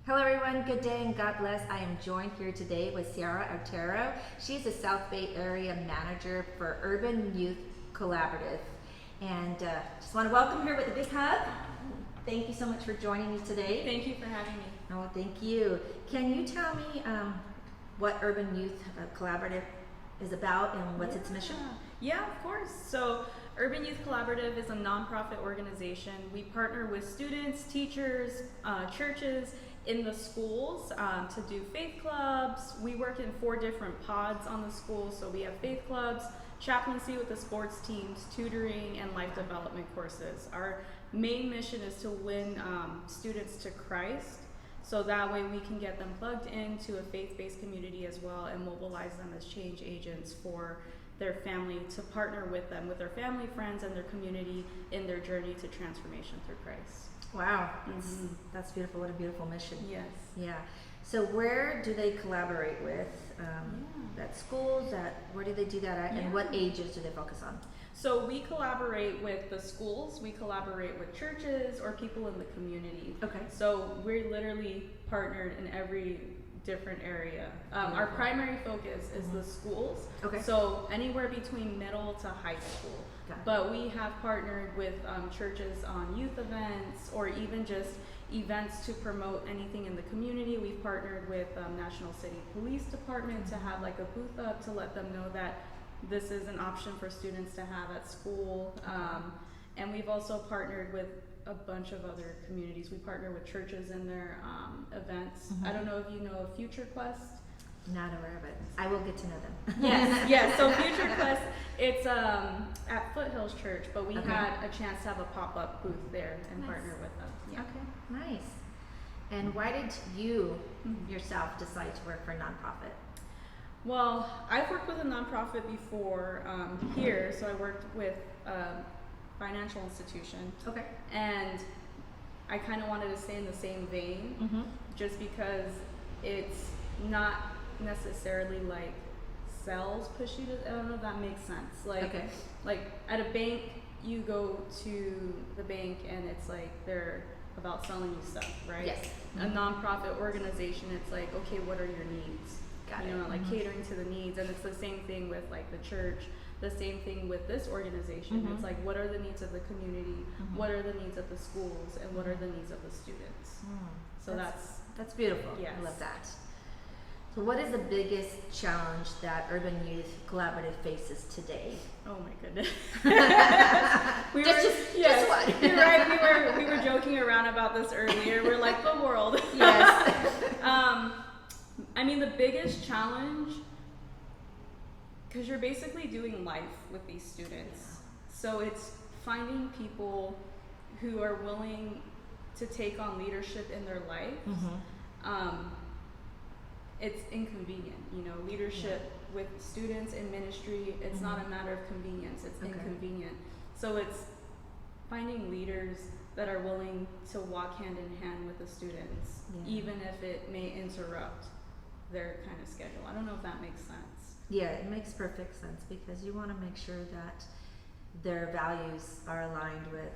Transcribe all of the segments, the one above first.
Hello everyone, good day and God bless. I am joined here today with Ciara Artero. She's the South Bay Area Manager for Urban Youth Collaborative. And just want to welcome her with a big hug. Thank you so much for joining me today. Thank you for having me. Oh, thank you. Can you tell me what Urban Youth Collaborative is about and what's its mission? Yeah, of course. So Urban Youth Collaborative is a nonprofit organization. We partner with students, teachers, churches in the schools to do faith clubs. We work in 4 different pods on the school. So we have faith clubs, chaplaincy with the sports teams, tutoring, and life development courses. Our main mission is to win students to Christ, so that way we can get them plugged into a faith-based community as well and mobilize them as change agents for their family, to partner with them, with their family, friends, and their community in their journey to transformation through Christ. Wow, that's beautiful. What a beautiful mission. Yes. Yeah. So where do they collaborate with? At schools? Where do they do that at? And what ages do they focus on? So we collaborate with the schools, we collaborate with churches or people in the community. Okay. So we're literally partnered in every different area. Our primary focus is the schools. Okay. So anywhere between middle to high school. But we have partnered with churches on youth events or even just events to promote anything in the community. We've partnered with National City Police Department to have like a booth up to let them know that this is an option for students to have at school. And we've also partnered with a bunch of other communities. We partner with churches in their events. I don't know if you know of Future Quest. Not aware of it. I will get to know them. Yes. So Future Quest, it's at Foothills Church, but we had a chance to have a pop-up booth there and partner with them. Yeah. Okay, nice. And why did you yourself decide to work for a nonprofit? Well, I've worked with a nonprofit before here, so I worked with a financial institution. Okay. And I kind of wanted to stay in the same vein, just because it's not necessarily like sales push you to, I don't know if that makes sense. Like at a bank, you go to the bank and it's like they're about selling you stuff, right? Yes. A nonprofit organization, it's like, okay, what are your needs? Like catering to the needs. And it's the same thing with like the church, the same thing with this organization. It's like, what are the needs of the community? What are the needs of the schools? And what are the needs of the students? So that's beautiful. Yes. I love that. So what is the biggest challenge that Urban Youth Collaborative faces today? Oh my goodness. Just what? You're right. We were joking around about this earlier. We're like the world. Yes. I mean, the biggest challenge, because you're basically doing life with these students. So it's finding people who are willing to take on leadership in their life. It's inconvenient, leadership with students in ministry. It's not a matter of convenience, it's inconvenient. So it's finding leaders that are willing to walk hand in hand with the students, even if it may interrupt their kind of schedule. I don't know if that makes sense. Yeah, it makes perfect sense, because you want to make sure that their values are aligned with,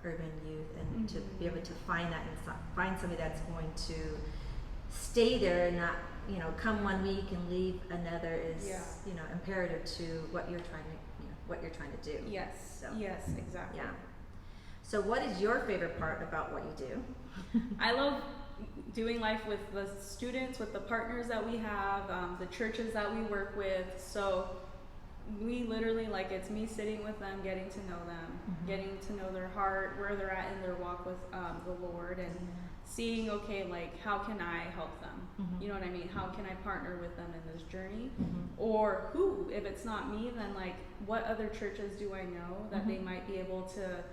Urban Youth, and to be able to find that and find somebody that's going to stay there and not, come one week and leave another is, imperative to what you're trying to do. Yes. So, yes, exactly. Yeah. So what is your favorite part about what you do? I love doing life with the students, with the partners that we have, the churches that we work with. So we literally, it's me sitting with them, getting to know them, getting to know their heart, where they're at in their walk with the Lord, and seeing, how can I help them? You know what I mean? How can I partner with them in this journey? Or if it's not me, then what other churches do I know that they might be able to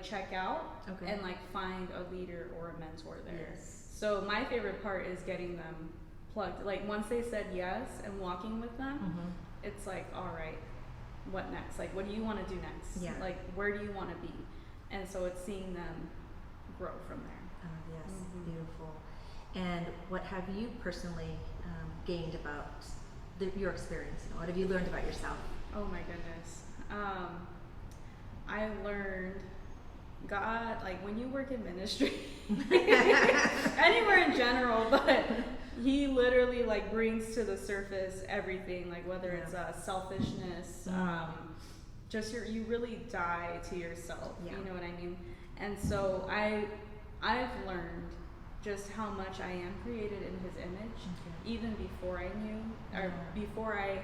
check out and find a leader or a mentor there. Yes. So my favorite part is getting them plugged. Once they said yes and walking with them, it's all right, what next? What do you want to do next? Yeah. Where do you want to be? And so it's seeing them grow from there. Oh, yes, beautiful. And what have you personally gained about your experience? What have you learned about yourself? Oh my goodness. I learned God, when you work in ministry, anywhere in general, literally like brings to the surface everything, like whether it's Yeah. Selfishness, just you really die to yourself. Yeah. You know what I mean? And so I've learned just how much I am created in His image, Okay. even before I knew, or Yeah. before I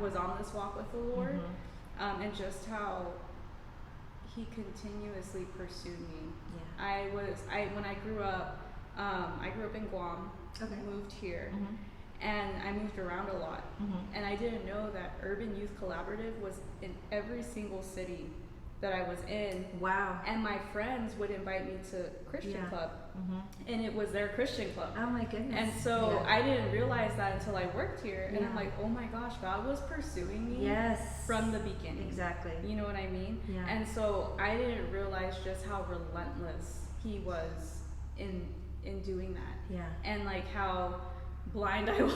was on this walk with the Lord, and just how He continuously pursued me. Yeah. When I grew up in Guam, Okay. moved here, Mhm. and I moved around a lot. Mhm. And I didn't know that Urban Youth Collaborative was in every single city that I was in. Wow. And my friends would invite me to Christian Yeah. club, Mhm. and it was their Christian club. Oh my goodness. And so Yeah. I didn't realize that until I worked here, and I'm Yeah. like, oh my gosh, God was pursuing me Yes. from the beginning. Exactly. You know what I mean? Yeah. And so I didn't realize just how relentless He was in doing that. Yeah. And like how blind I was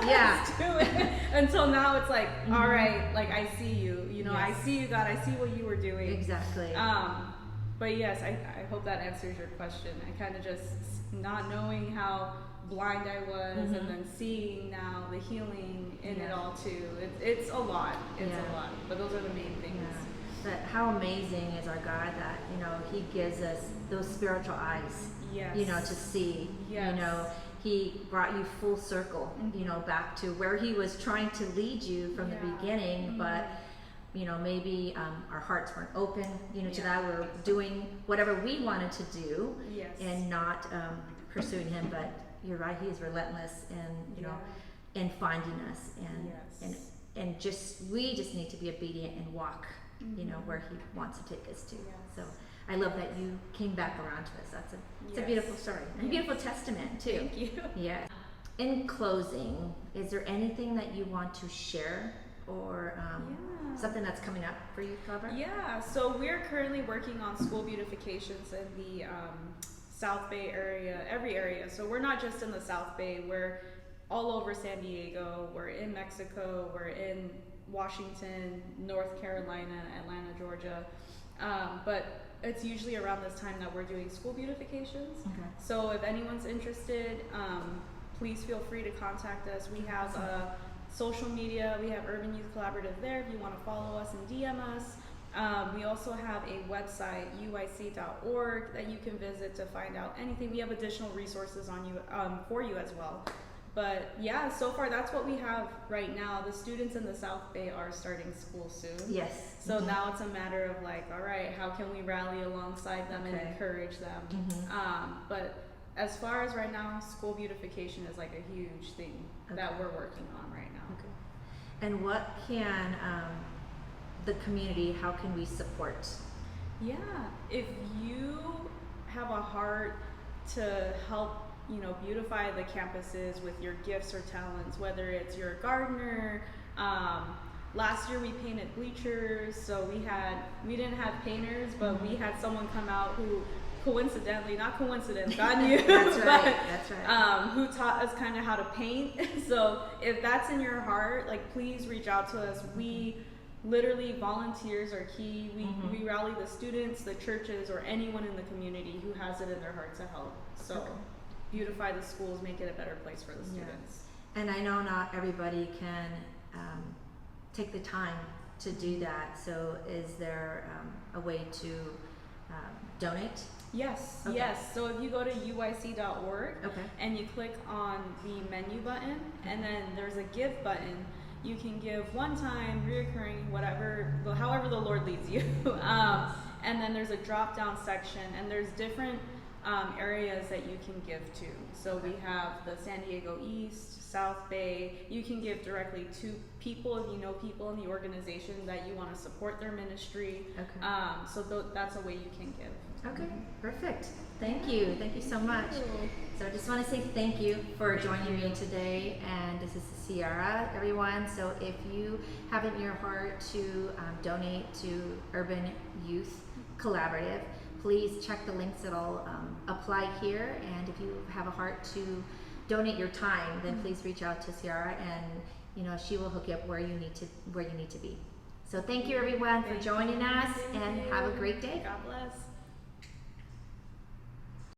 Yeah. to it until now. It's like, Mhm. all right, like I see you. You know, I Yes. see you, God. I see what you were doing. Exactly. But yes, I hope that answers your question. I kind of just not knowing how blind I was, Mhm. and then seeing now the healing in it Yeah. all too. It's a lot. It's Yeah. a lot. But those are the main things. Yeah. But how amazing is our God that, He gives us those spiritual eyes, Yes. to see, Yes. He brought you full circle, Mhm. back to where He was trying to lead you from the Yeah. beginning, Mhm. but, maybe our hearts weren't open, to Yeah. that. We're doing whatever we wanted to do Yes. and not pursuing Him, but you're right, He is relentless in, in finding us, and, Yes. and we just need to be obedient and walk, Mhm. where He wants to take us to. Yes. So I love that you came back around to us. It's a Yes. beautiful story and a Yes. beautiful testament too. Thank you. Yeah. In closing, is there anything that you want to share, or Yeah. something that's coming up for you, Cobra? Yeah, so we're currently working on school beautifications in the South Bay area, every area. So we're not just in the South Bay, we're all over San Diego, we're in Mexico, we're in Washington, North Carolina, Atlanta, Georgia. But it's usually around this time that we're doing school beautifications. Okay. So if anyone's interested, please feel free to contact us. We have social media. We have Urban Youth Collaborative there if you want to follow us and DM us. We also have a website, uic.org, that you can visit to find out anything. We have additional resources on you for you as well. But yeah, so far that's what we have right now. The students in the South Bay are starting school soon. Yes. So now it's a matter of like, all right, how can we rally alongside them and Okay. encourage them? Mhm. But as far as right now, school beautification is like a huge thing that Okay. we're working on right now. Okay. And what can the community? How can we support? Yeah, if you have a heart to help, beautify the campuses with your gifts or talents, whether it's you're a gardener. Last year we painted bleachers, so we didn't have painters, but we had someone come out who not coincidence, God knew, That's but, right. That's right. who taught us kind of how to paint. So if that's in your heart, like please reach out to us. We literally, volunteers are key. We rally the students, the churches, or anyone in the community who has it in their heart to help. So Okay. beautify the schools, make it a better place for the students. And I know not everybody can take the time to do that. So is there a way to donate? Yes, Okay. yes. So if you go to uic.org Okay. and you click on the menu button, and then there's a give button, you can give one time, reoccurring, however the Lord leads you. And then there's a drop down section, and there's different areas that you can give to. So we have the San Diego East, South Bay. You can give directly to people if you know people in the organization that you want to support their ministry. Okay. So that's a way you can give. Okay, perfect. Thank you. Thank you so much. So I just want to say thank you for joining me today. And this is Ciara, everyone. So if you have it in your heart to donate to Urban Youth Collaborative, please check the links that'll apply here. And if you have a heart to donate your time, then please reach out to Ciara, and she will hook you up where you need to be. So thank you, everyone, for joining us, and have a great day. God bless.